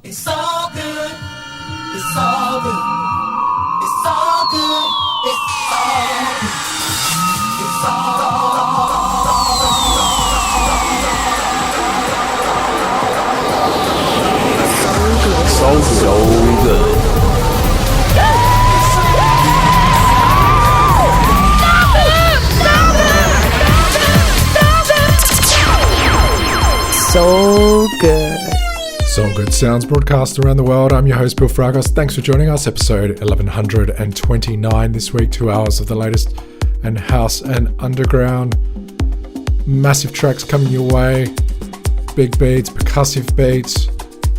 It's all good. It's all good. It's all good. It's all good. It's all good. So good. So good. So Good sounds broadcast around the world. I'm your host, Bill Fragos. Thanks for joining us. Episode 1129 this week. 2 hours of the latest in house and underground. Massive tracks coming your way. Big beats, percussive beats,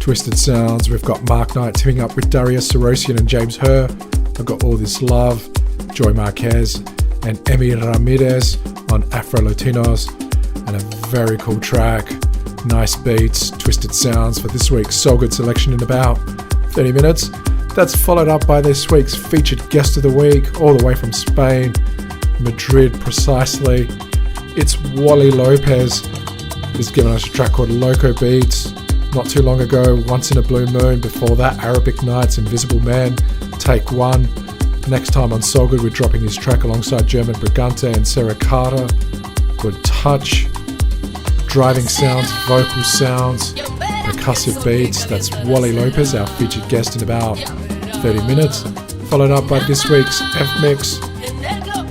twisted sounds. We've got Mark Knight teaming up with Darius, Syrossian and James Hurr. I've got All This Love, Joy Marquez and Ramirez on Afrolatinos. And a very cool track. Nice beats, twisted sounds for this week's SoulGood selection in about 30 minutes. That's followed up by this week's featured guest of the week, all the way from Spain, Madrid precisely. It's Wally Lopez. He's given us a track called Loco Beats not too long ago, Once in a Blue Moon. Before that, Arabic Nights, Invisible Man, Take One. Next time on SoulGood, we're dropping his track alongside German Brigante and Sarah Carter. Good touch. Driving sounds, vocal sounds, percussive beats. That's Wally Lopez, our featured guest in about 30 minutes. Followed up by this week's F-Mix.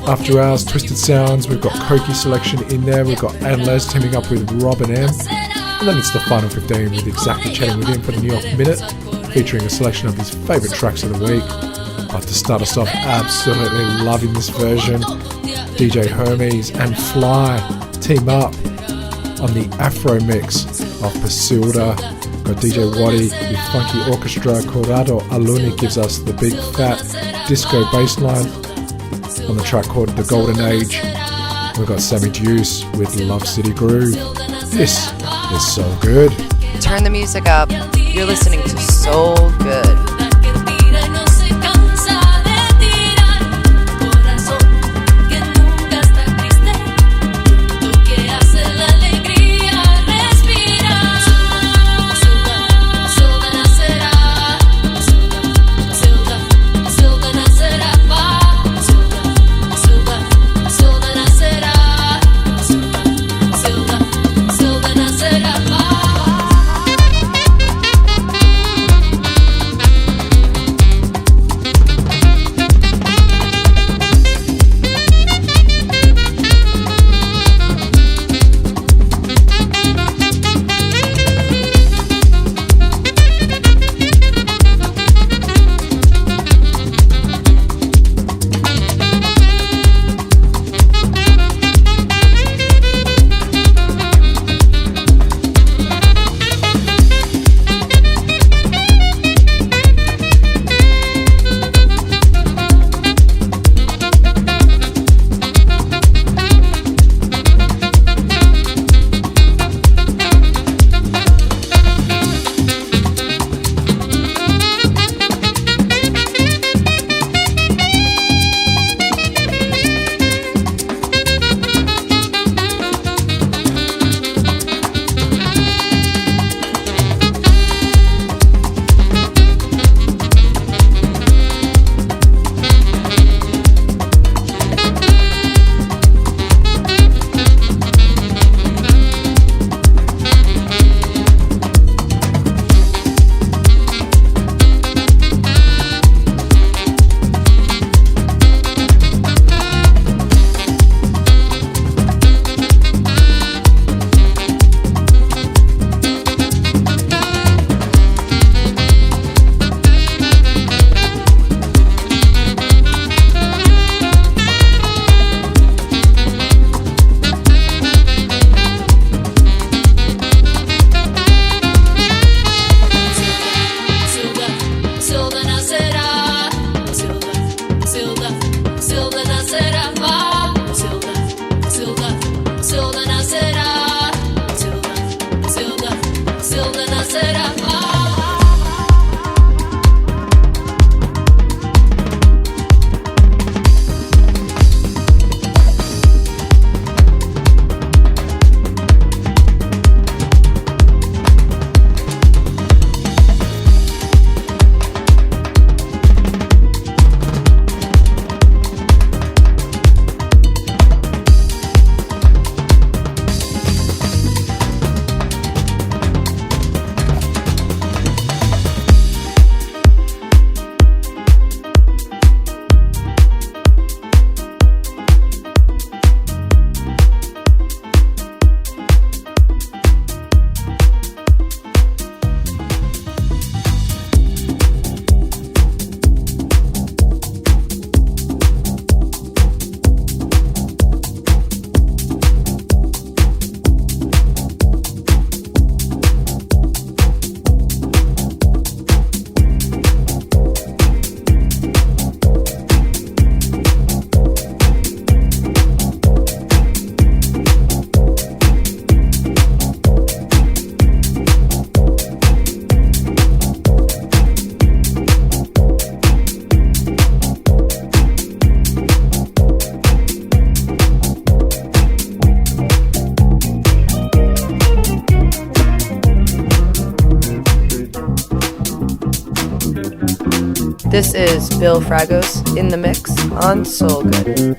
After Hours, Twisted Sounds. We've got Coqui selection in there. We've got Ann Les teaming up with Rob and M. And then it's the final 15 with Exacta chatting with him for the New York Minute, featuring a selection of his favourite tracks of the week. But to start us off, absolutely loving this version. DJ Hermes and Fly team up on the Afro mix of Pasilda. Got DJ Wady with funky orchestra. Corrado Alunni gives us the big fat disco bass line on the track called The Golden Age. We've got Sammy Deuce with Love City Groove. This is So Good. Turn the music up. You're listening to So Good. This is Bill Fragos in the mix on SoulGood.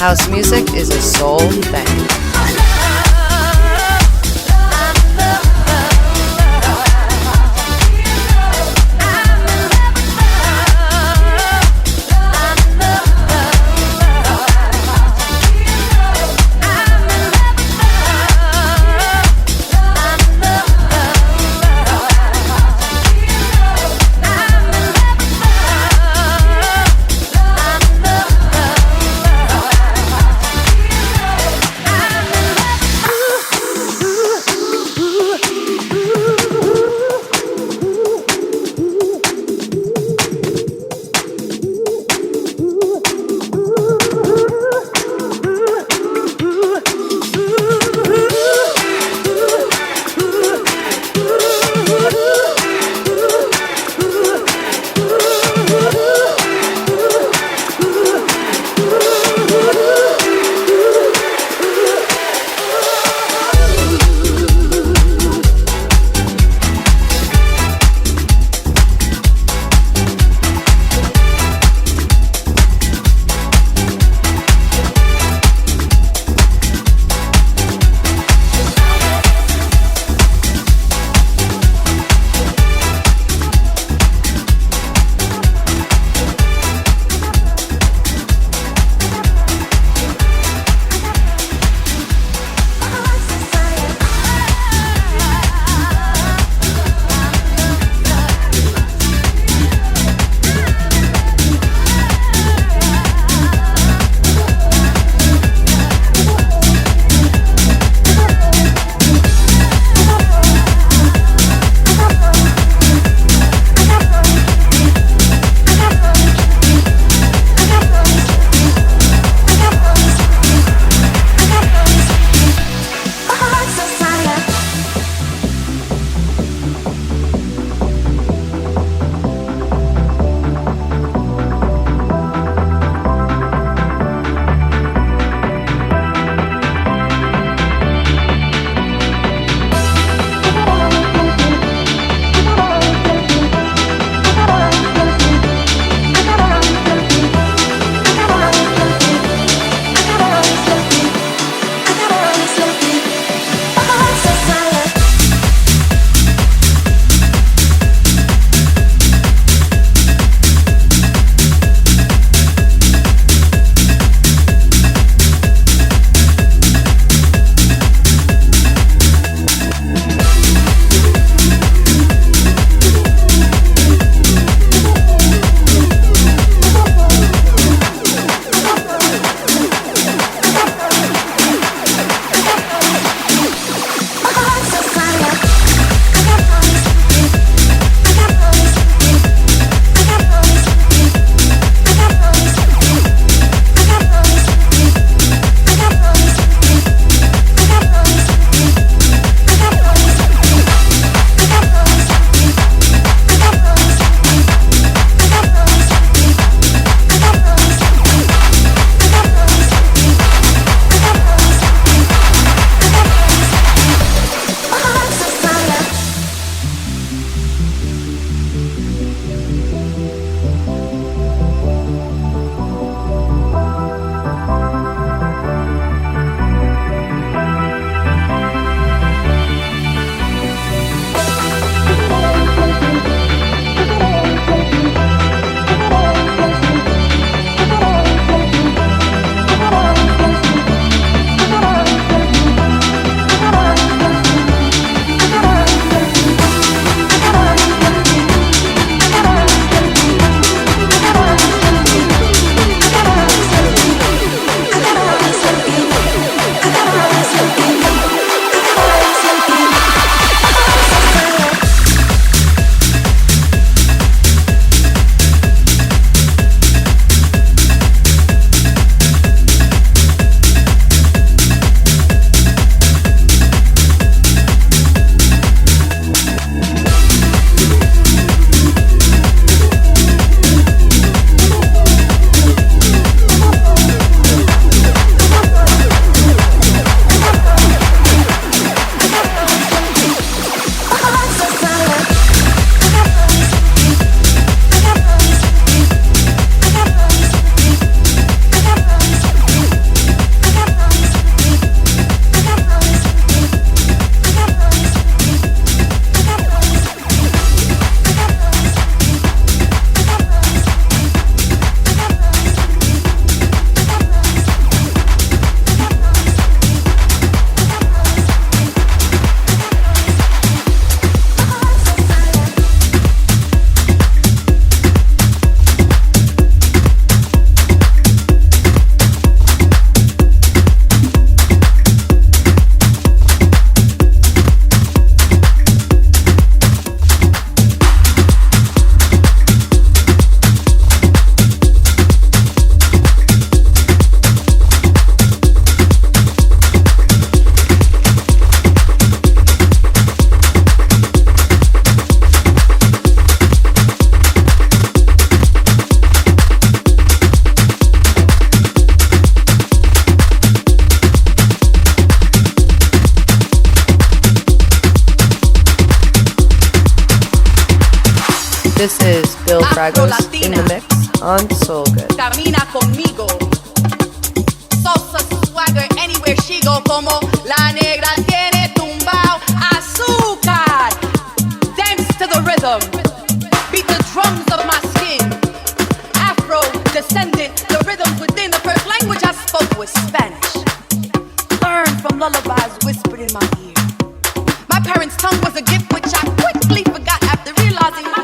House music is a soul thing. This is Bill Fragos in the mix on SoulGood. Camina conmigo. Salsa swagger anywhere she go. Como la negra tiene tumbao azúcar. Dance to the rhythm. Beat the drums of my skin. Afro descendant. The rhythms within. The first language I spoke was Spanish. Learned from lullabies whispered in my ear. My parents' tongue was a gift which I quickly forgot after realizing my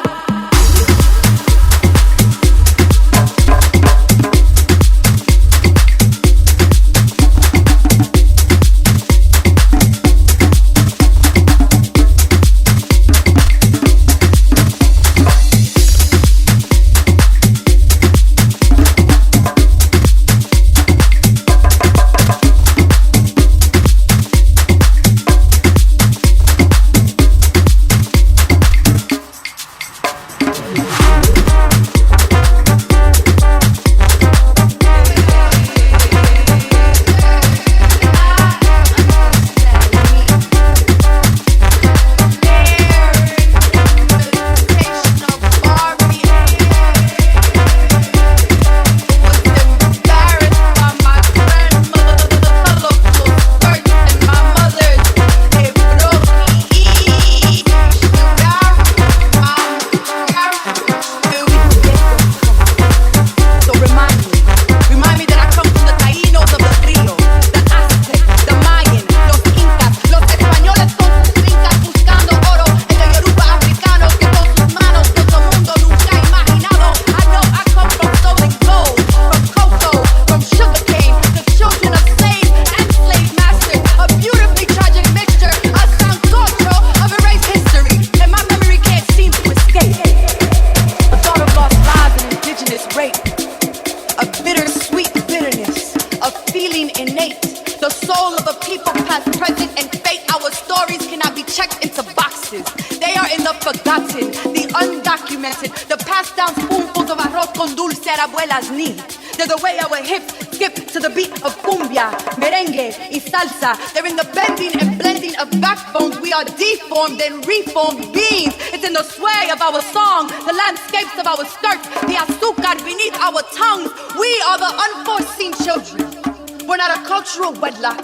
they're in the bending and blending of backbones. We are deformed and reformed beings. It's in the sway of our song, the landscapes of our skirts, the azúcar beneath our tongues. We are the unforeseen children. We're not a cultural wedlock.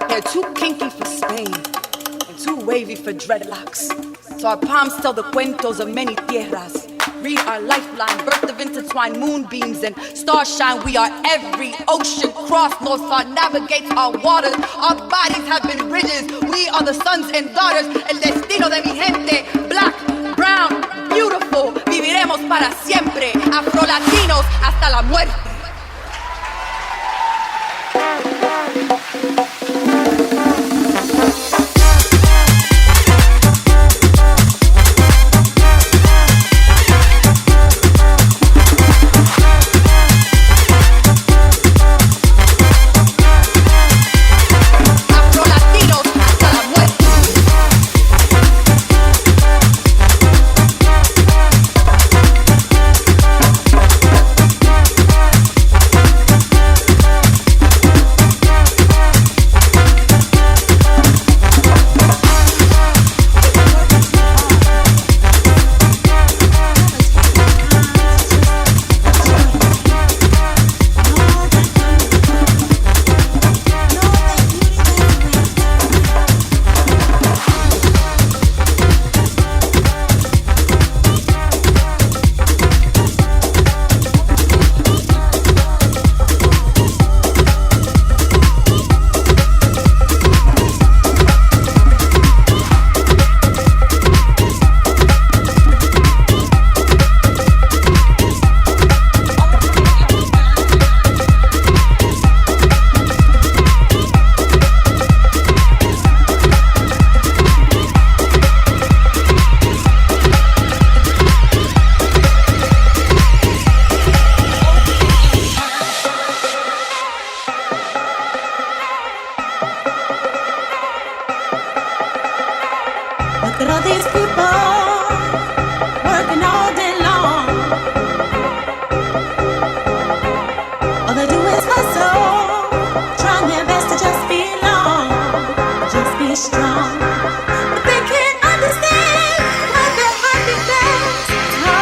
They're too kinky for Spain and too wavy for dreadlocks. So our palms tell the cuentos of many tierras. Read our lifeline, birth of intertwined moonbeams and starshine. We are every ocean cross, north star navigates our waters. Our bodies have been bridges. We are the sons and daughters. El destino de mi gente, black, brown, beautiful. Viviremos para siempre, Afrolatinos hasta la muerte. strong, but they can't understand what their heart becomes.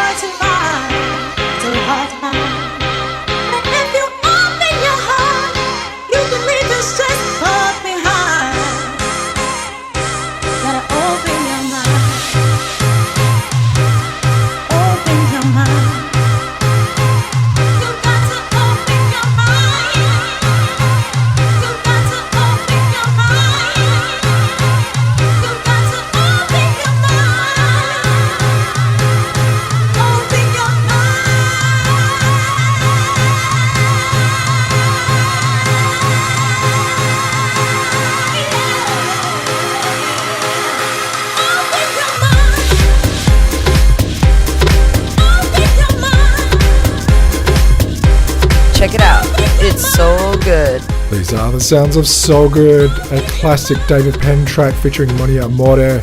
Good. These are the sounds of SoulGood, a classic David Penn track featuring Monia Amore,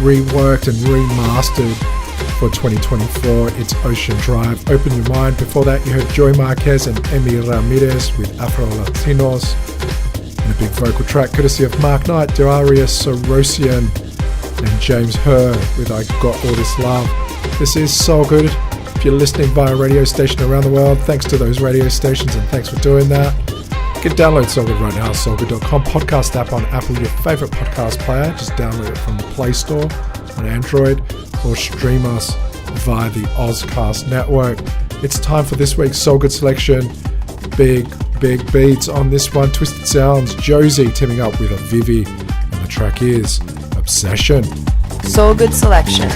reworked and remastered for 2024. It's Ocean Drive, Open Your Mind. Before that, you heard Joey Marquez and Ramirez with Afrolatinos, and a big vocal track courtesy of Mark Knight, Darius, Syrossian, and James Hurr with I Got All This Love. This is SoulGood. If you're listening via a radio station around the world, thanks to those radio stations and thanks for doing that. You can download SoulGood right now, soulgood.com, podcast app on Apple, your favourite podcast player. Just download it from the Play Store on Android or stream us via the Ozcast network. It's time for this week's SoulGood selection. Big beats on this one. Twisted Sounds, Joezi teaming up with AVIVI, and the track is Obsession. SoulGood selection.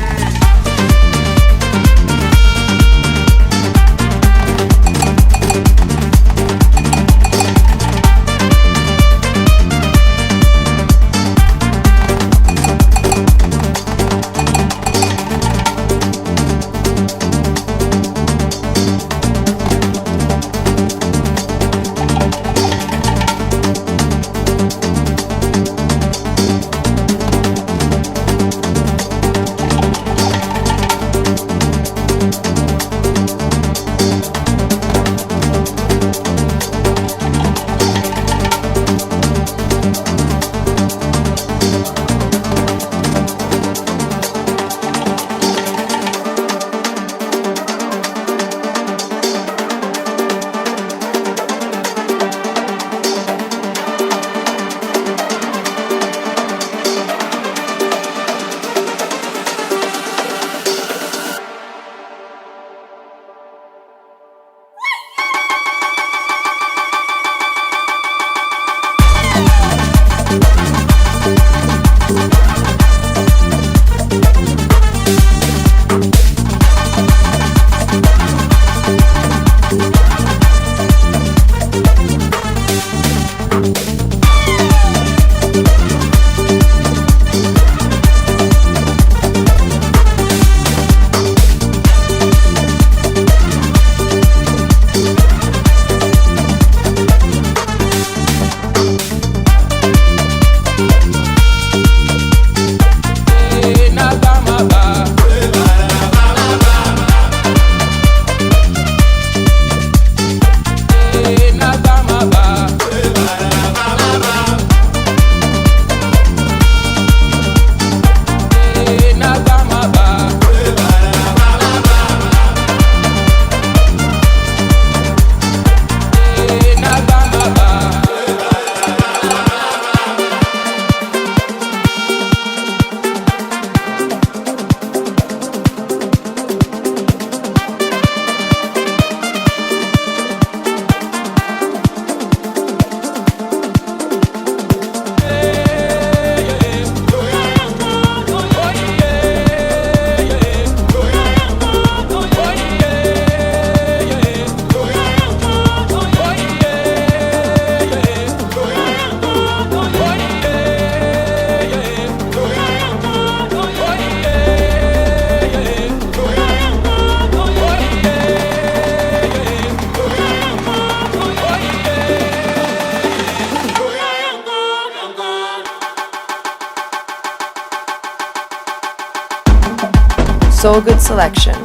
SoulGood selection.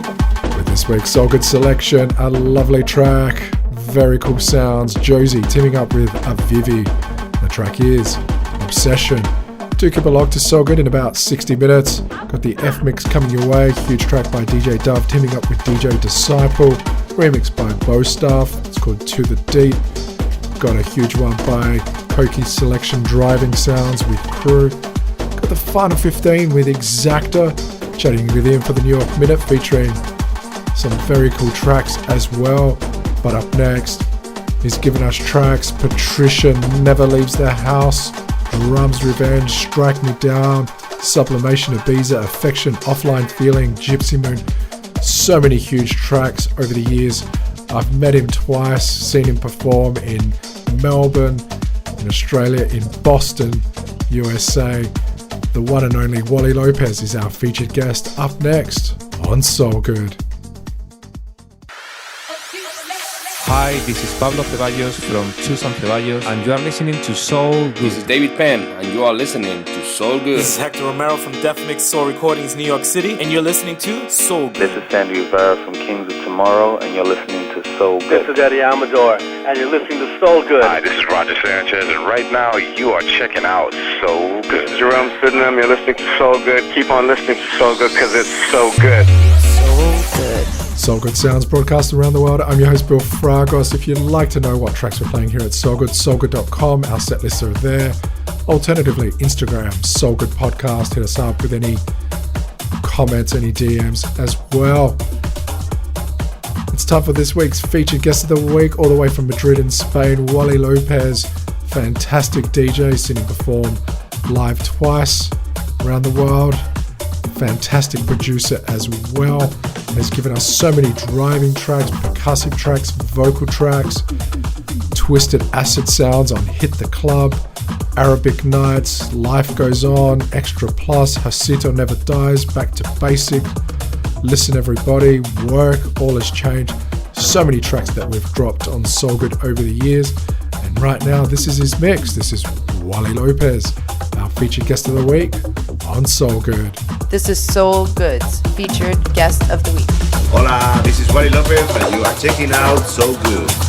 With this week's SoulGood selection, a lovely track, very cool sounds. Joezi teaming up with AVIVI. The track is Obsession. Do keep a log to SoulGood in about 60 minutes. Got the F mix coming your way. Huge track by DJ Dove teaming up with DJ Disciple. Remix by Baustaff. It's called To The Deep. Got a huge one by Coqui Selection Driving Sounds with Crew. Got the Final 15 with Exacta. Chatting with him for the New York Minute, featuring some very cool tracks as well. But up next, he's given us tracks Patricia, Never Leaves the House, Drums Revenge, Strike Me Down, Sublimation Ibiza, Affection, Offline Feeling, Gypsy Moon. So many huge tracks over the years. I've met him twice, seen him perform in Melbourne, in Australia, in Boston, USA. The one and only Wally Lopez is our featured guest. Up next on SoulGood. Hi, this is Pablo Ceballos from Susan Ceballos, and you are listening to SoulGood. This is David Penn, and you are listening to SoulGood. This is Hector Romero from Def Mix Soul Recordings, New York City, and you're listening to SoulGood. This is Sandy Rivera from Kings of Tomorrow, and you're listening to SoulGood. This is Eddie Amador, and you're listening to SoulGood. Hi, this is Roger Sanchez, and right now you are checking out SoulGood. This is Jerome Sydenham, you're listening to SoulGood. Keep on listening to SoulGood because it's so good. So good. SoulGood sounds broadcast around the world. I'm your host, Bill Fragos. If you'd like to know what tracks we're playing here at SoulGood, soulgood.com. Our set lists are there. Alternatively, Instagram, SoulGood Podcast. Hit us up with any comments, any DMs as well. It's time for this week's featured guest of the week, all the way from Madrid in Spain, Wally Lopez. Fantastic DJ, seen him perform live twice around the world. Fantastic producer as well. Has given us so many driving tracks, percussive tracks, vocal tracks, twisted acid sounds on Hit the Club, Arabic Nights, Life Goes On, Extra Plus, Hasito Never Dies, Back to Basic, Listen Everybody, Work, All Has Changed. So many tracks that we've dropped on SoulGood over the years. And right now, this is his mix. This is Wally Lopez, our featured guest of the week on SoulGood. This is SoulGood's featured guest of the week. Hola, this is Wally Lopez, and you are checking out SoulGood.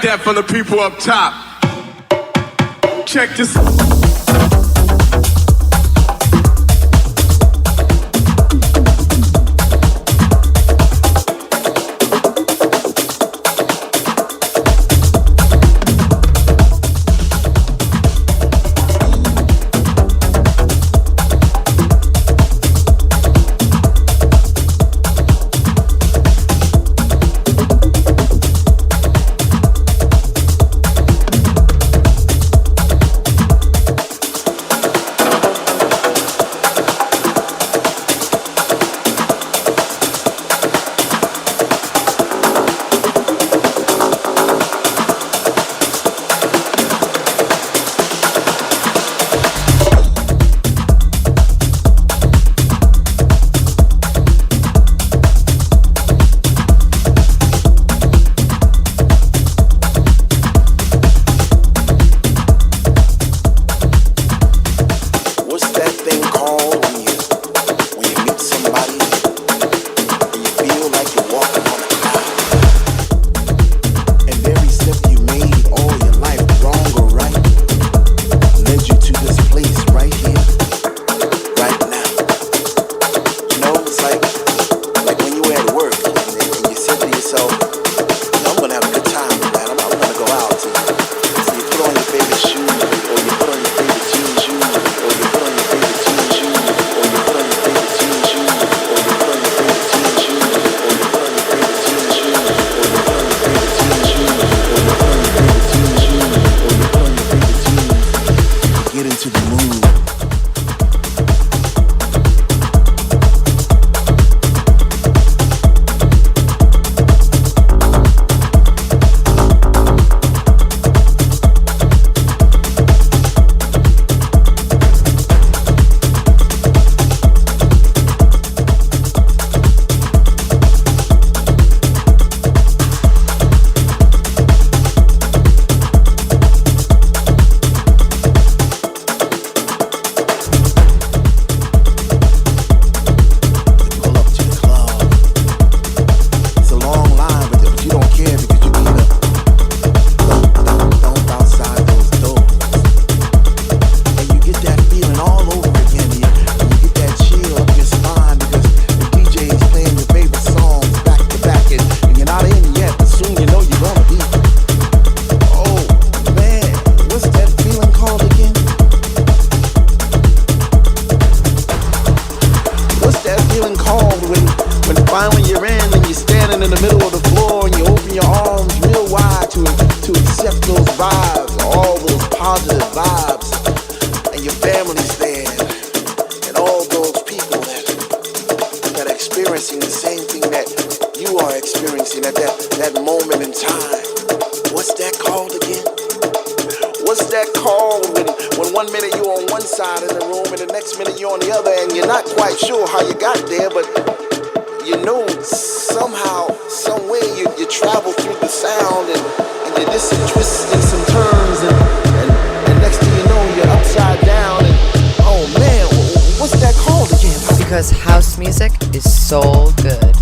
That from the people up top. Check this. middle of the floor and you open your arms real wide to accept those vibes, all those positive vibes, and your family's there, and all those people that are experiencing the same thing that you are experiencing at that moment in time. What's that called again? What's that called when 1 minute you're on one side of the room and the next minute you're on the other and you're not quite sure how you got there, but you know somehow, some way you travel through the sound and you did some twists and some turns and next thing you know you're upside down and oh man, what's that called again? Because house music is so good.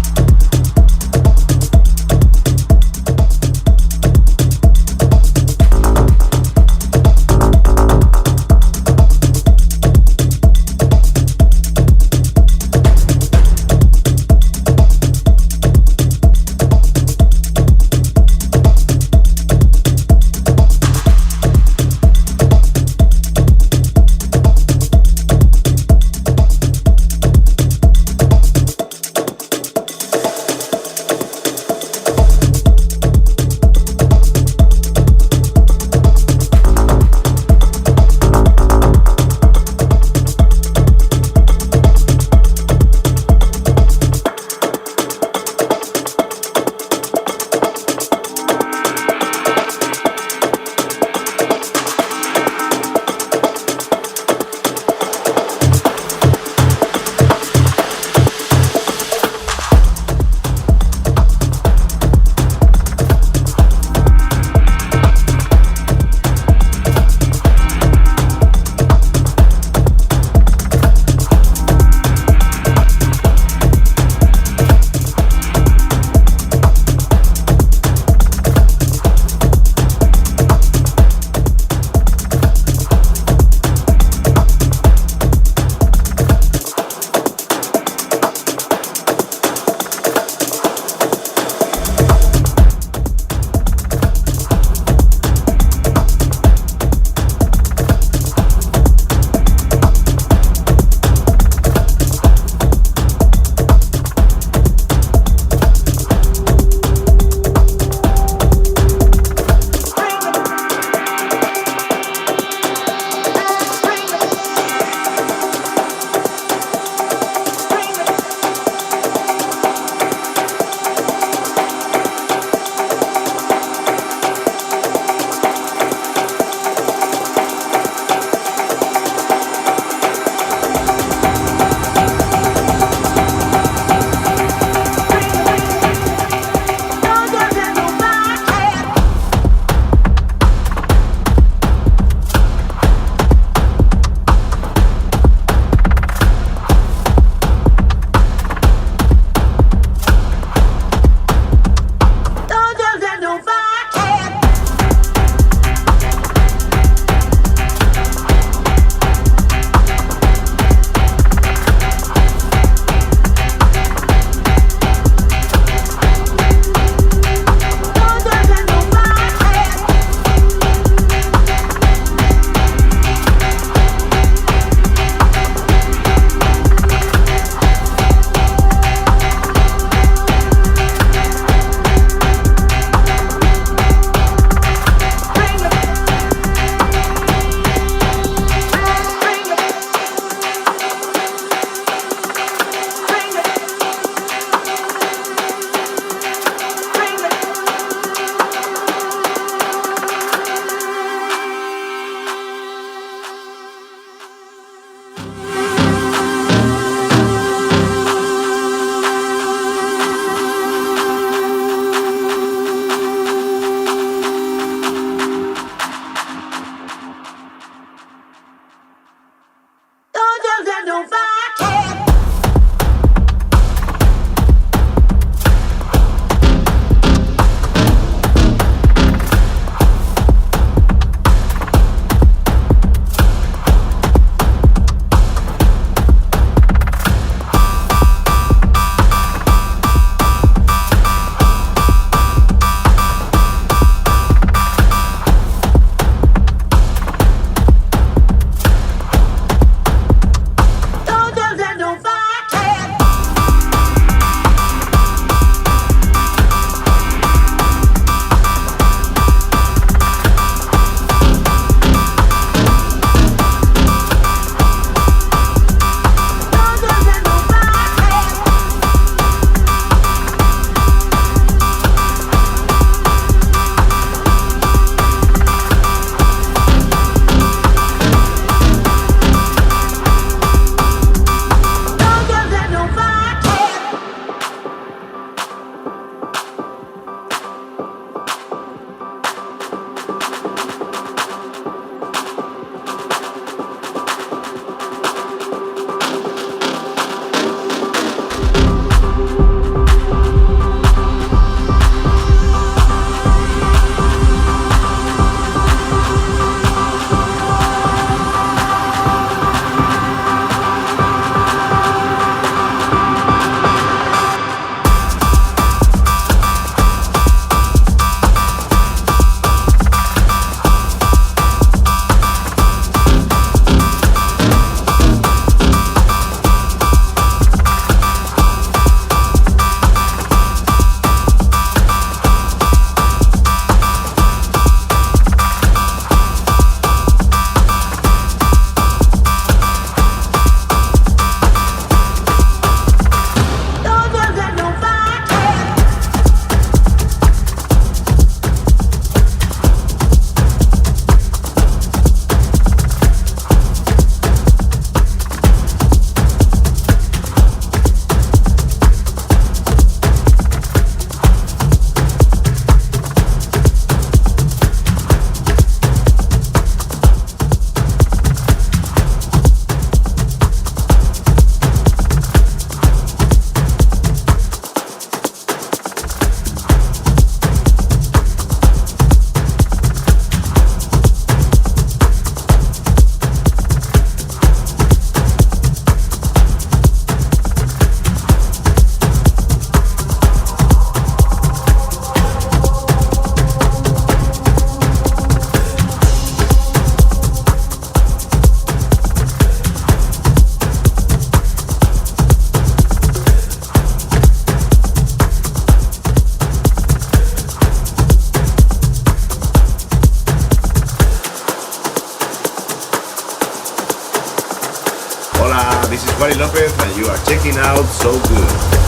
Wally Lopez, and you are checking out SoulGood.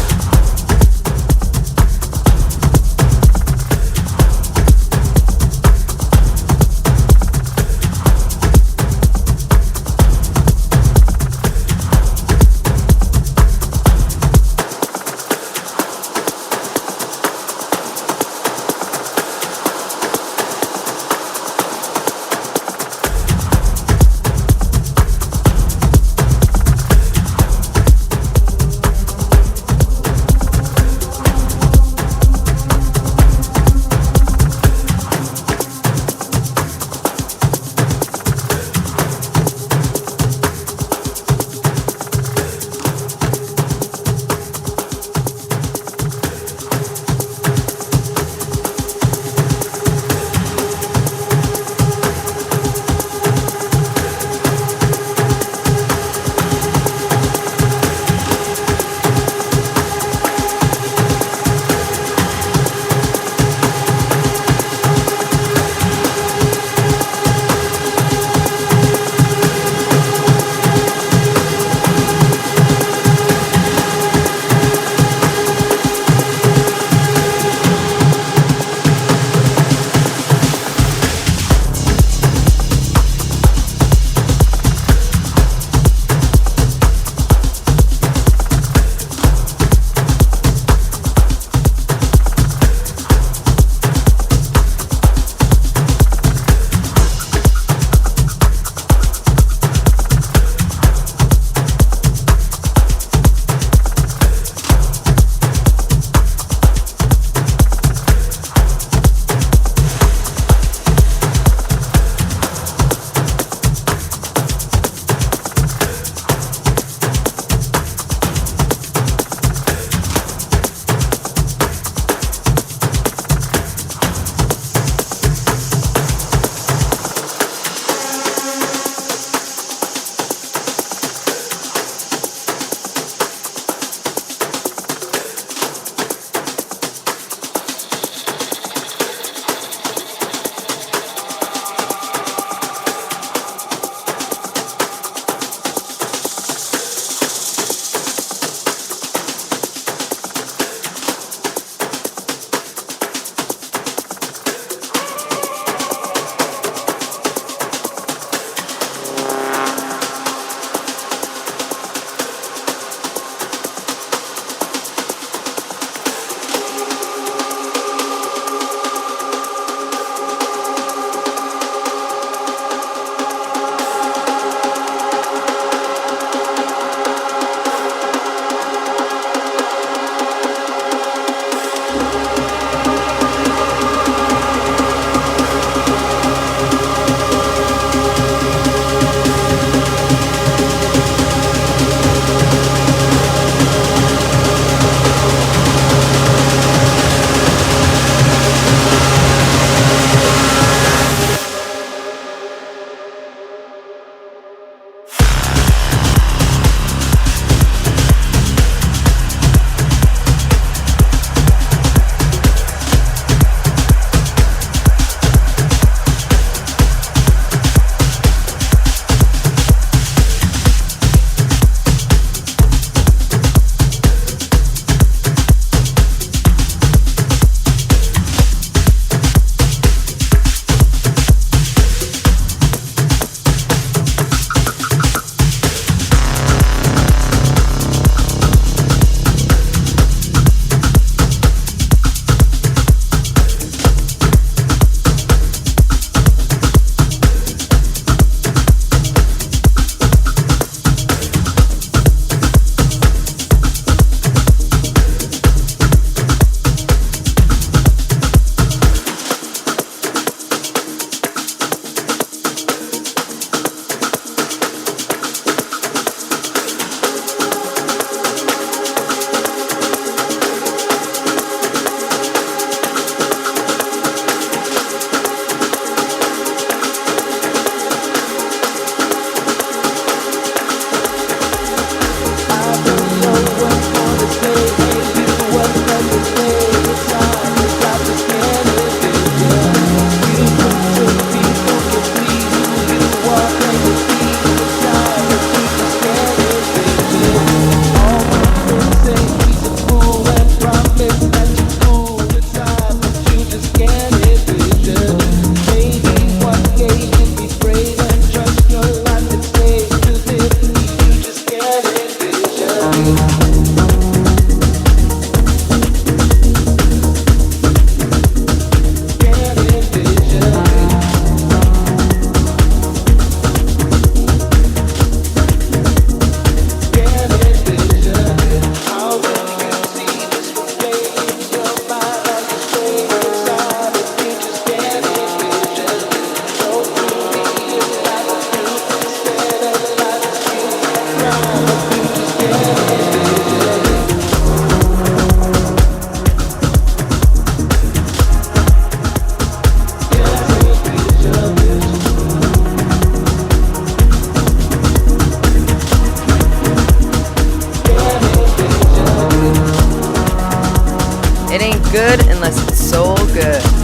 good unless it's soul good.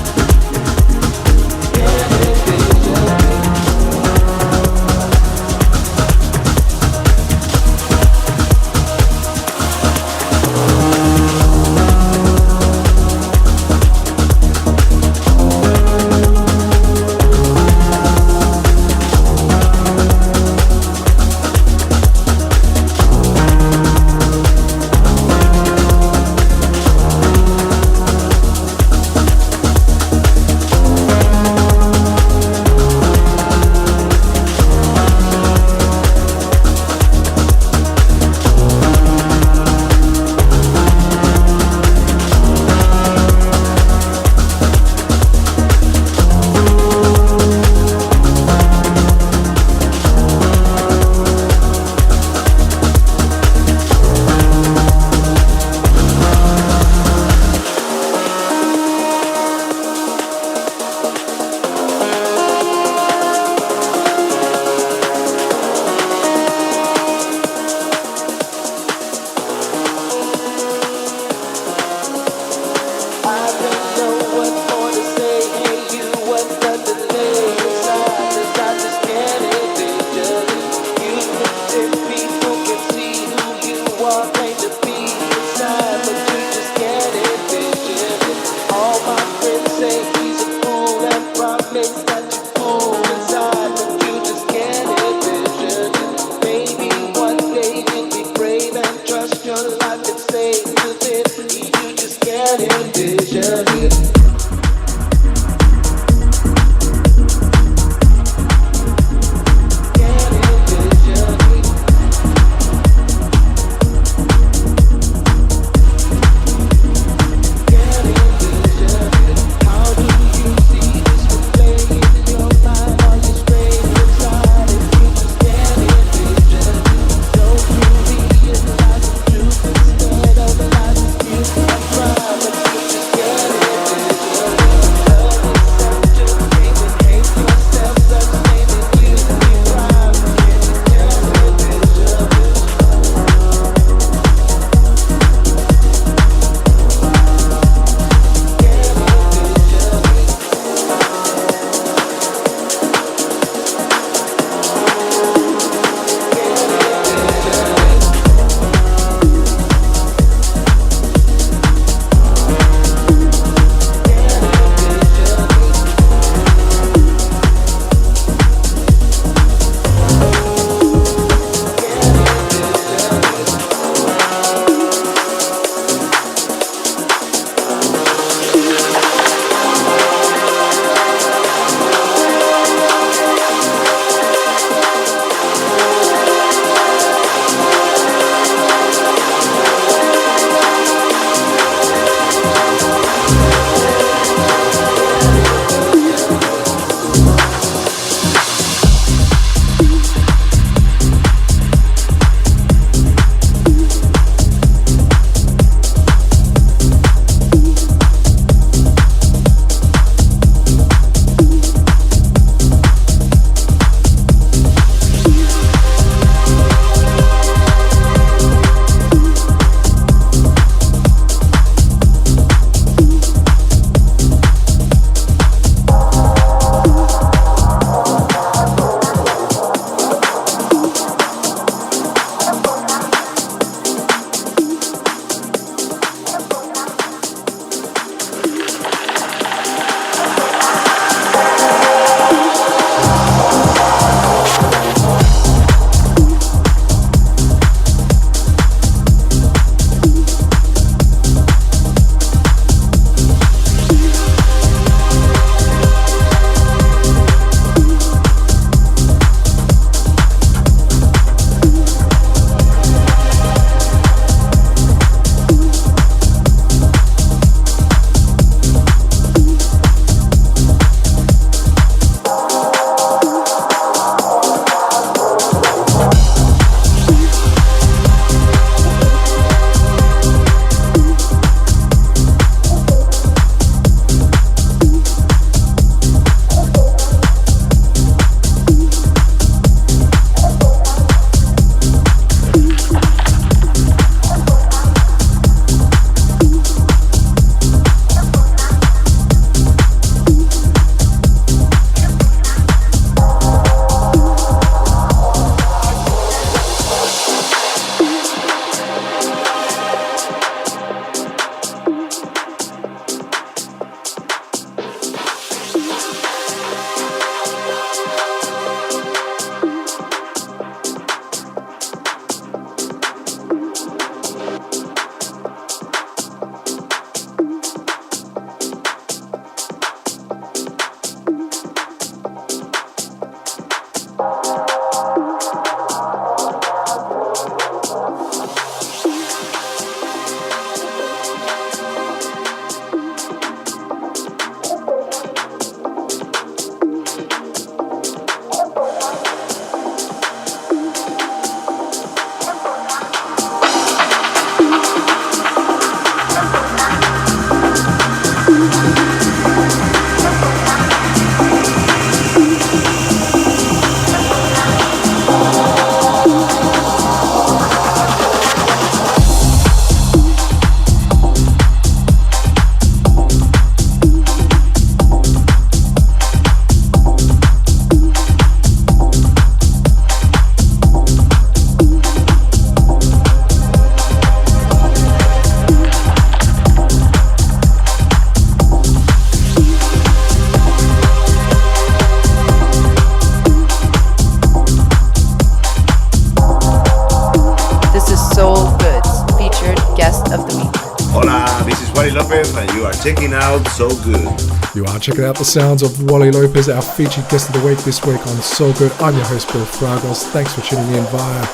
checking out SoulGood. You are checking out the sounds of Wally Lopez, our featured guest of the week this week on SoulGood. I'm your host, Bill Fragos. Thanks for tuning in via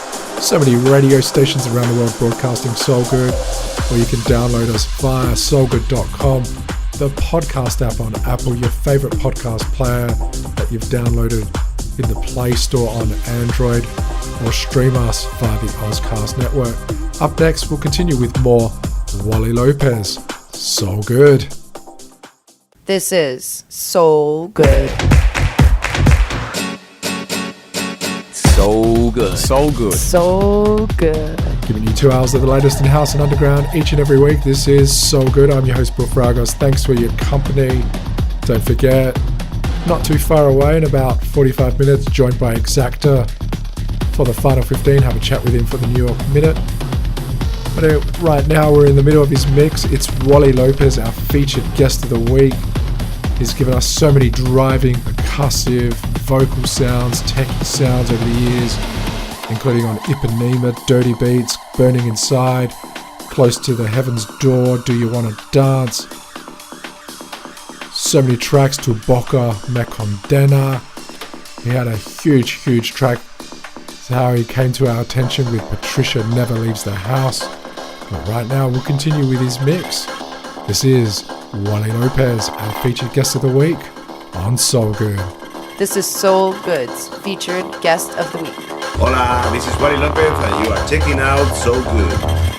so many radio stations around the world broadcasting SoulGood, or you can download us via soulgood.com, the podcast app on Apple, your favorite podcast player that you've downloaded in the Play Store on Android, or stream us via the Ozcast network. Up next, we'll continue with more Wally Lopez. SoulGood. This is SoulGood. SoulGood. SoulGood. SoulGood. Giving you 2 hours of the latest in house and underground each and every week. This is SoulGood. I'm your host, Bill Fragos. Thanks for your company. Don't forget, not too far away, in about 45 minutes, joined by Exacta for the final 15. Have a chat with him for the New York Minute. But right now we're in the middle of his mix. It's Wally Lopez, our featured guest of the week. He's given us so many driving, percussive, vocal sounds, techie sounds over the years, including on Ipanema, Dirty Beats, Burning Inside, Close to the Heaven's Door, Do You Wanna Dance? So many tracks to Boca, Me Condena. He had a huge track. That's how he came to our attention with Patricia Never Leaves the House. But right now we'll continue with his mix. This is Wally Lopez, our featured guest of the week on SoulGood. This is SoulGood's featured guest of the week. Hola, this is Wally Lopez and you are checking out SoulGood.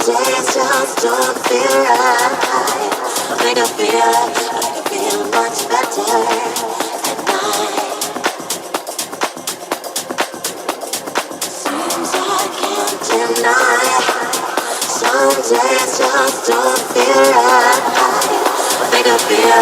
days just don't feel right. Make it feel much better at night. Seems I can't deny. Some days just don't feel right. Make it feel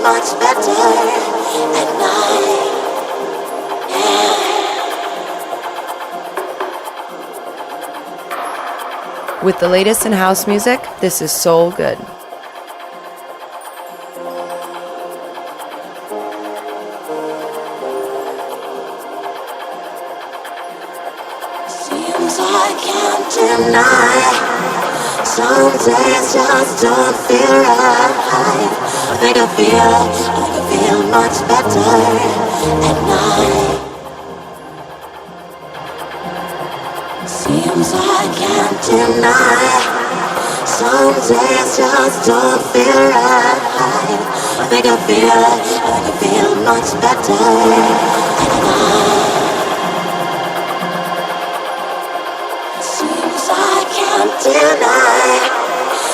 much better at night. With the latest in house music, this is SoulGood. Seems I can't deny. Some days just don't feel right. Make it feel much better at night. Seems I can't deny. Some days just don't feel right. Make it feel much better at night. Seems I can't deny.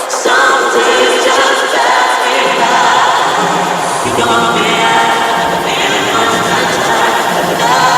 Some days just don't feel right. Don't feel much better at night.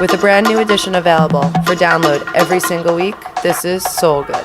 With a brand new edition available for download every single week, this is SoulGood.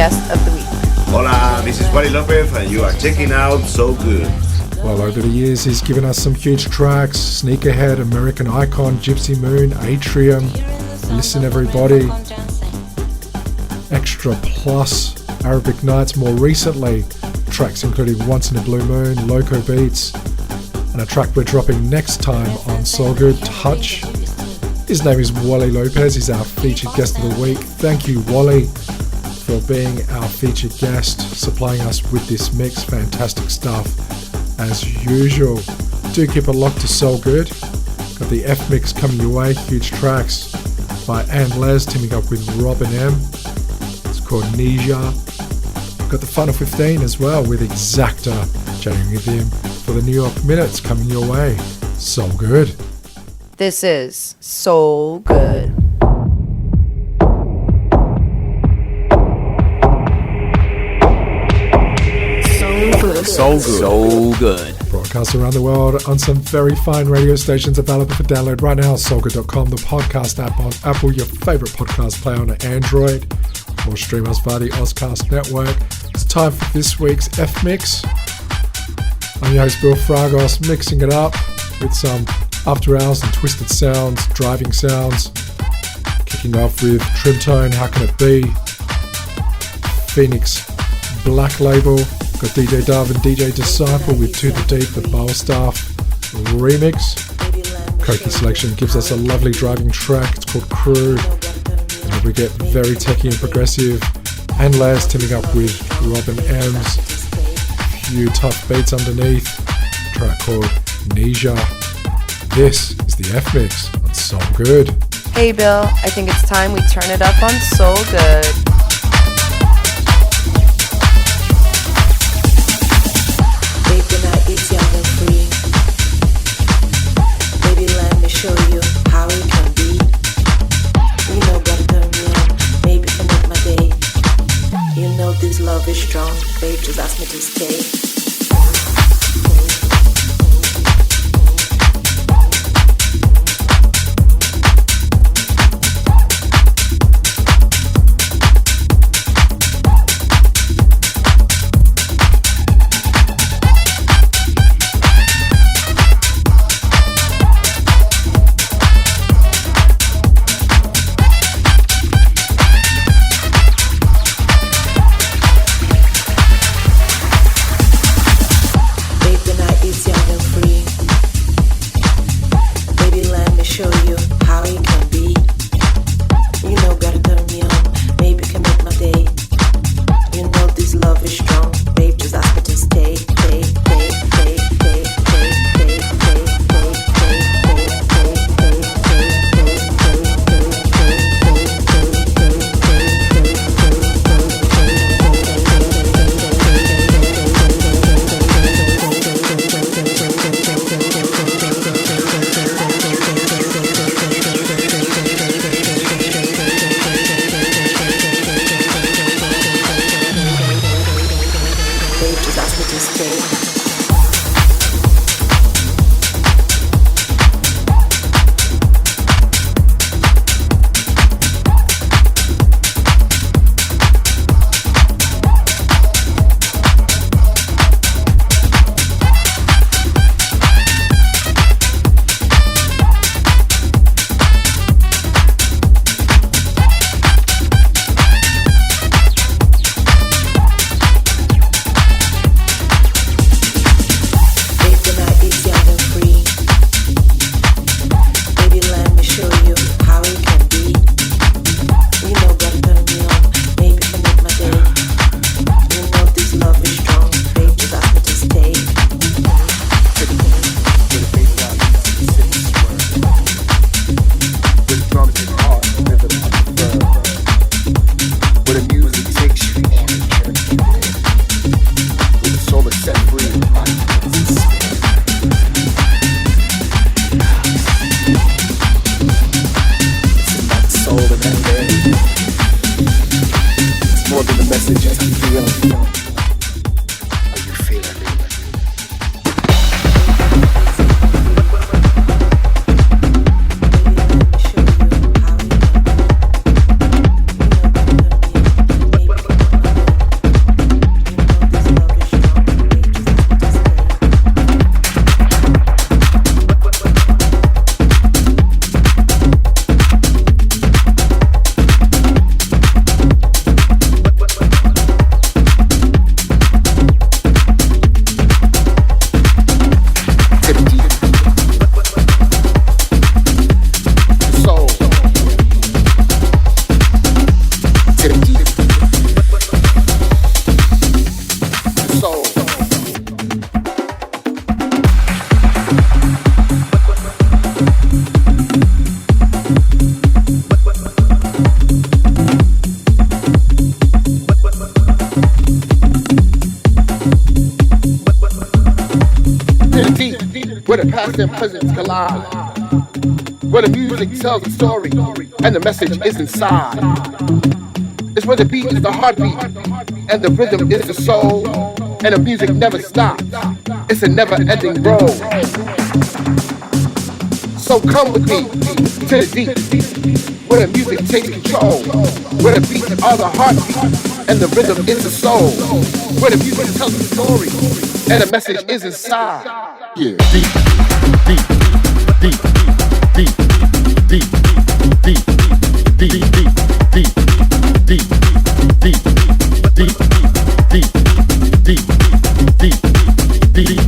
guest of the week. Hola, this is Wally Lopez, and you are checking out SoulGood. Well, over the years, he's given us some huge tracks: Sneakerhead, American Icon, Gypsy Moon, Atrium, Listen Everybody, Extra Plus, Arabic Nights. More recently, tracks including Once in a Blue Moon, Loco Beats, and a track we're dropping next time on SoulGood, Touch. His name is Wally Lopez. He's our featured guest of the week. Thank you, Wally, for being our featured guest, supplying us with this mix. Fantastic stuff, as usual. Do keep it locked to SoulGood. Got the F mix coming your way. Huge tracks by Ann Les teaming up with Robin M. It's called Nija. Got the Final 15 as well with Exacta, chatting with him for the New York Minutes coming your way. SoulGood. This is SoulGood. SoulGood. Broadcast around the world on some very fine radio stations available for download right now. SoulGood.com, the podcast app on Apple, your favorite podcast player on Android, or stream us via the Ozcast network. It's time for this week's F Mix. I'm your host Bill Fragos, mixing it up with some after hours and twisted sounds, driving sounds. Kicking off with Trimtone, How Can It Be? Phoenix Black Label. Got DJ Dove and DJ Disciple with To The Deep, the Baustaff remix. Coqui selection gives us a lovely driving track. It's called Crew. And we get very techy and progressive. And Laz teaming up with Robin M's. Few tough beats underneath. A track called Nija. This is the F Mix on SoulGood. Hey Bill, I think it's time we turn it up on SoulGood. Show you how it can be. You know, gotta turn me on, maybe can make my day. You know this love is strong, babe, just ask me to stay. To the deep, where the past and present collide. Where the music tells a story, and the message is inside. It's where the beat is the heartbeat, and the rhythm is the soul, and the music never stops. It's a never-ending road. So come with me to the deep, where the music takes control, where the beats are the heartbeat, and the rhythm is the soul, where the music tells a story, and the message is inside. Yeah. Deep, deep, deep, deep, deep, deep, deep, deep, deep, deep, deep, deep, deep, deep, deep, deep, deep, deep.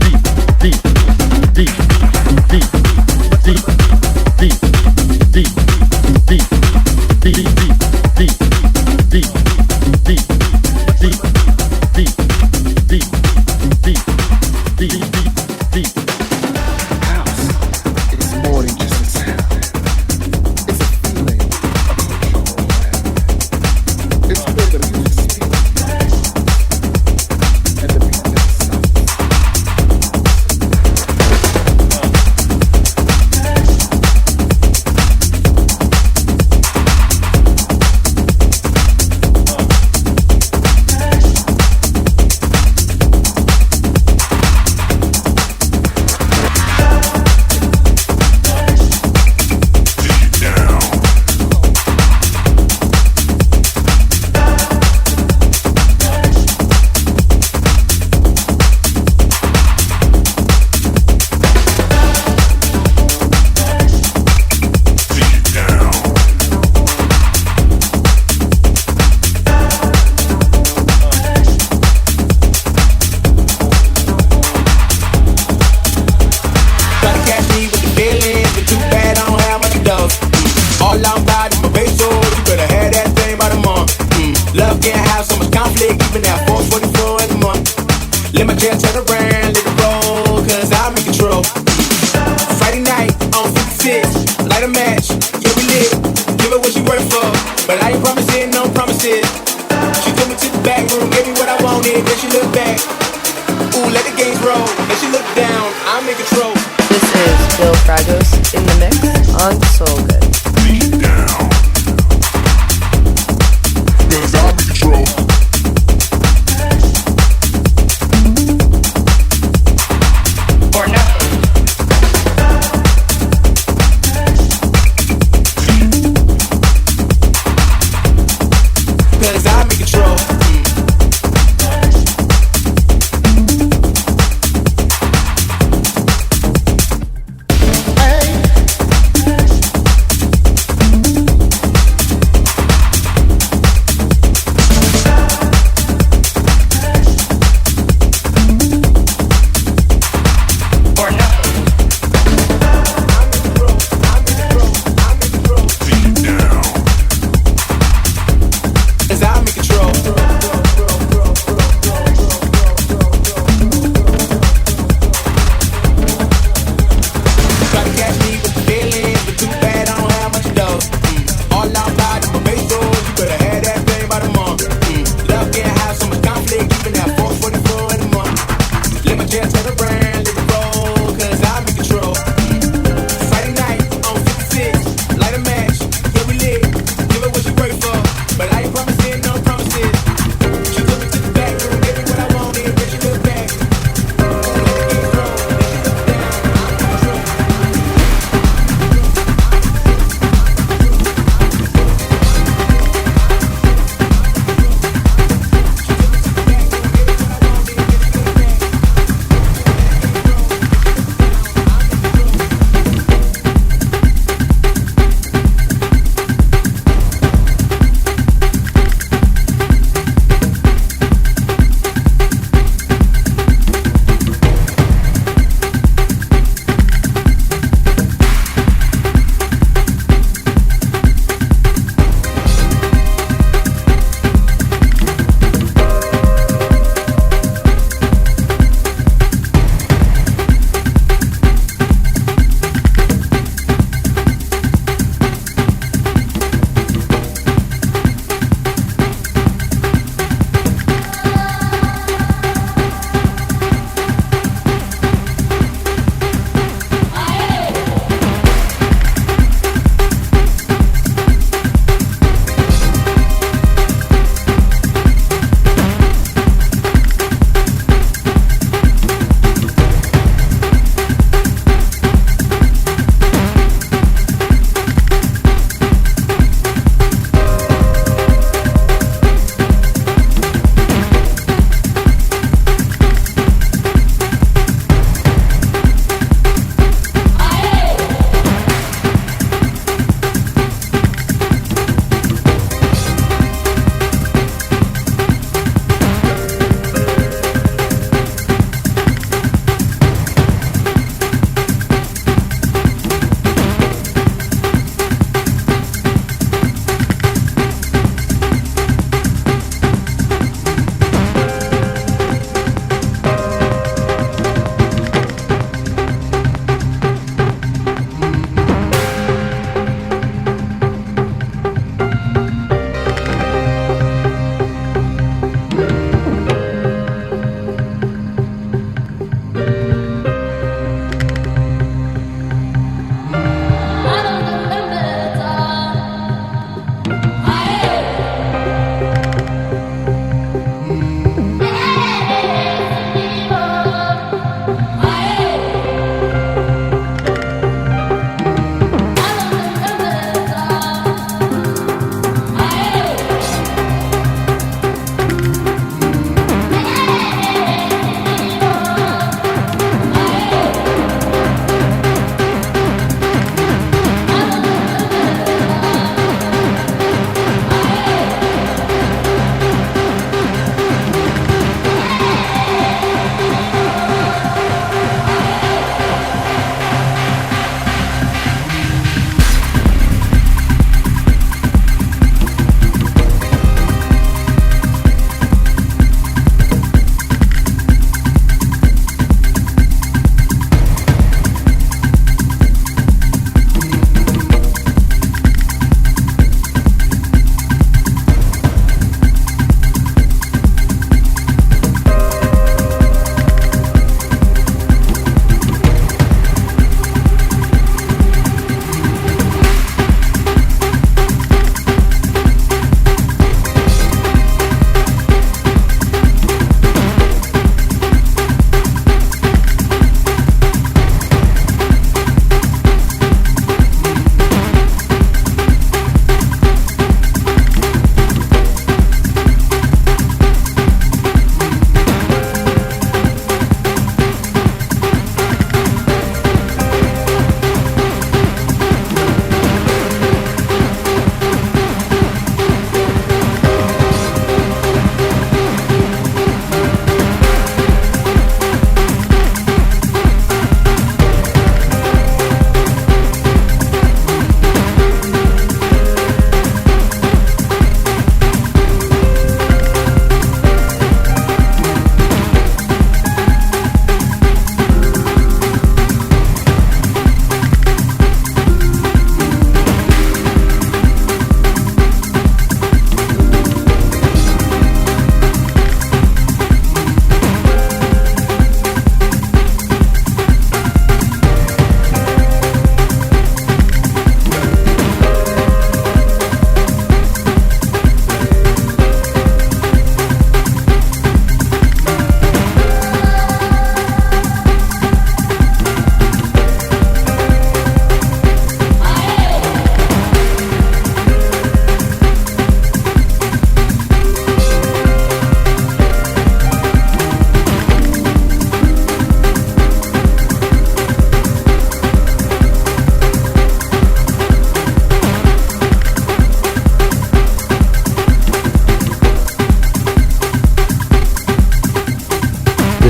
In the mix on SoulGood.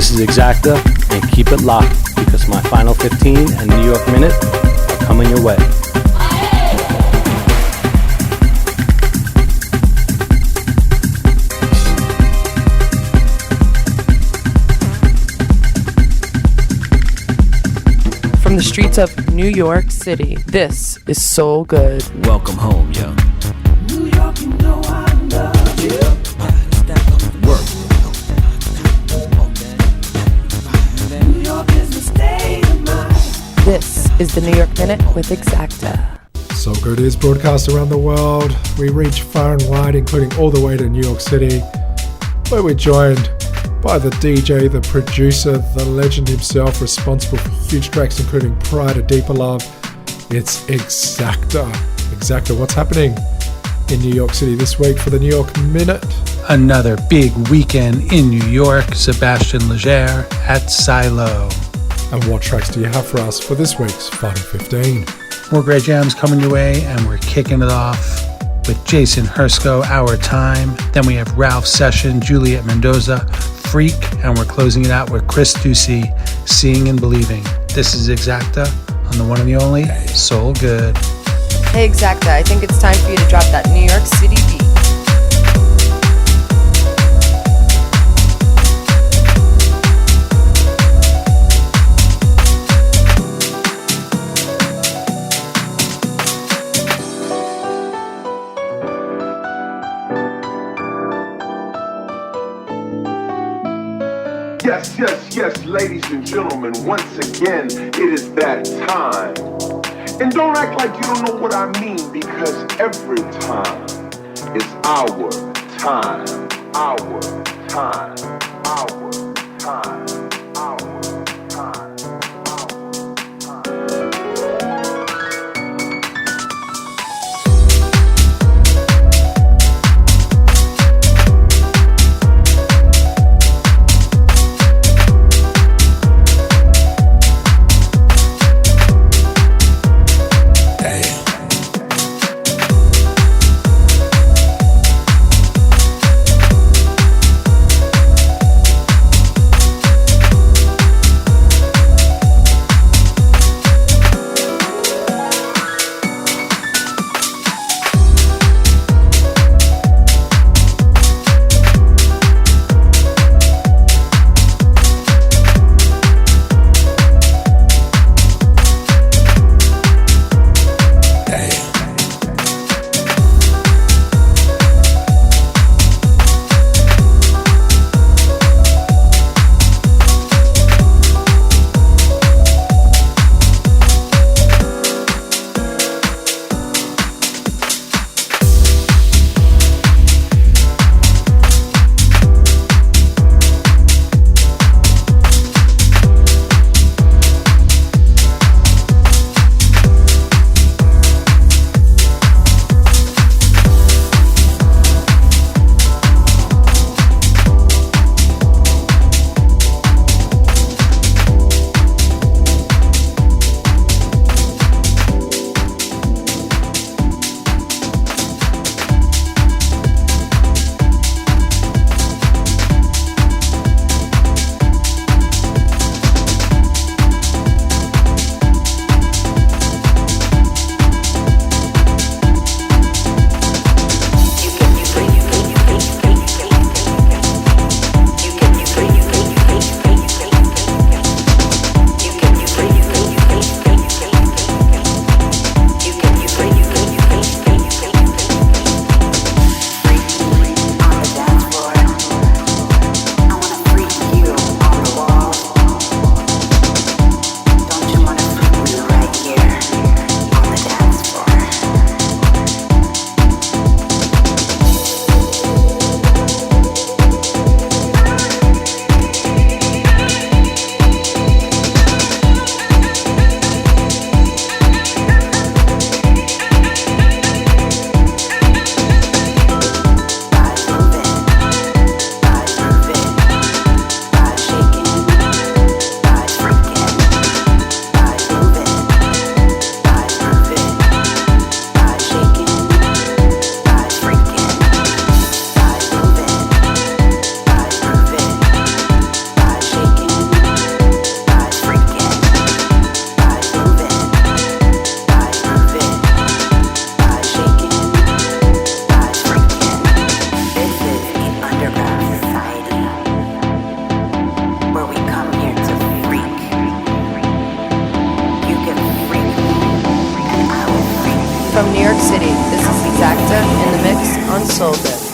This is Exacta, and keep it locked because my final 15 and New York Minute are coming your way. From the streets of New York City, this is SoulGood. Welcome home, yo. New York, you know I love you. Work. New York is the state of mind. This is the New York Minute with Exacta. SoulGood is broadcast around the world. We reach far and wide, including all the way to New York City, where we're joined by the DJ, the producer, the legend himself, responsible for huge tracks including Pride, A Deeper Love. It's Exacta. Exacta, what's happening in New York City this week for the New York Minute? Another big weekend in New York. Sebastian Leger at Silo. And what tracks do you have for us for this week's Final 15? More great jams coming your way, and we're kicking it off with Jason Hersko, Our Time. Then we have Ralph Session, Juliet Mendoza, Freak, and we're closing it out with Chris Ducey, Seeing and Believing. This is Exacta on the one and the only SoulGood. Hey Exacta, I think it's time for you to drop that New York City beat. Yes, yes, yes, ladies and gentlemen, once again, it is that time. And don't act like you don't know what I mean, because every time is our time, our time, our time, our time. from New York City, this is Exacta in the mix on SoulGood.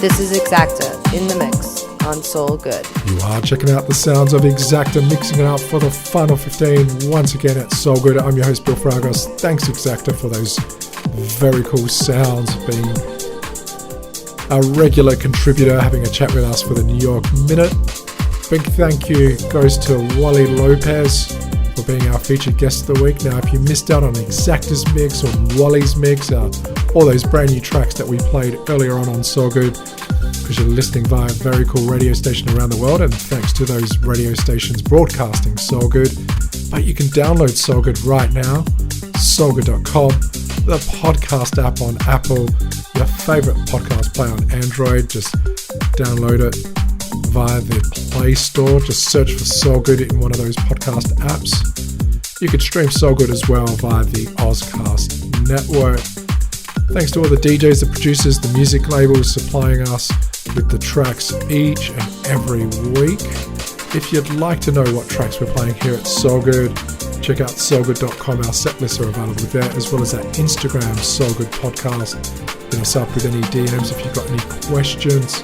This is Exacta in the mix on SoulGood. You are checking out the sounds of Exacta, mixing it up for the final 15 once again at SoulGood. I'm your host, Bill Fragos. Thanks, Exacta, for those very cool sounds, being a regular contributor, having a chat with us for the New York Minute. Big thank you goes to Wally Lopez for being our featured guest of the week. Now, if you missed out on Exacta's mix or Wally's mix, all those brand new tracks that we played earlier on SoulGood, because you're listening via a very cool radio station around the world, and thanks to those radio stations broadcasting SoulGood. But you can download SoulGood right now, soulgood.com, the podcast app on Apple, your favorite podcast player on Android. Just download it via the Play Store. Just search for SoulGood in one of those podcast apps. You can stream SoulGood as well via the Ozcast network. Thanks to all the DJs, the producers, the music labels supplying us with the tracks each and every week. If you'd like to know what tracks we're playing here at SoulGood, check out soulgood.com. Our set lists are available there, as well as our Instagram, SoulGood Podcast. Hit us up with any DMs if you've got any questions.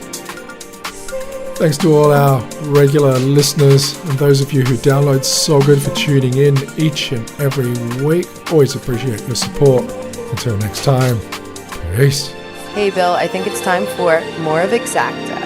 Thanks to all our regular listeners and those of you who download SoulGood for tuning in each and every week. Always appreciate your support. Until next time, peace. Hey Bill, I think it's time for more of Exacta.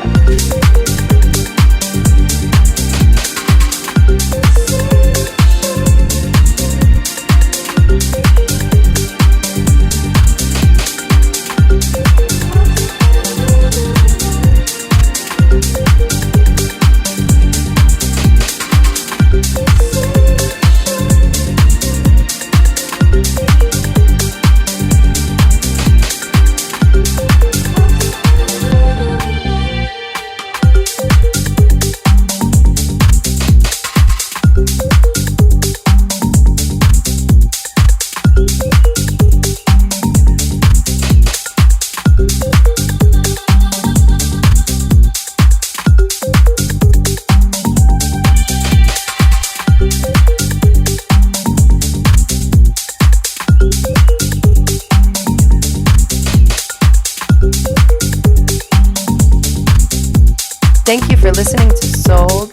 Thank you for listening to SoulGood.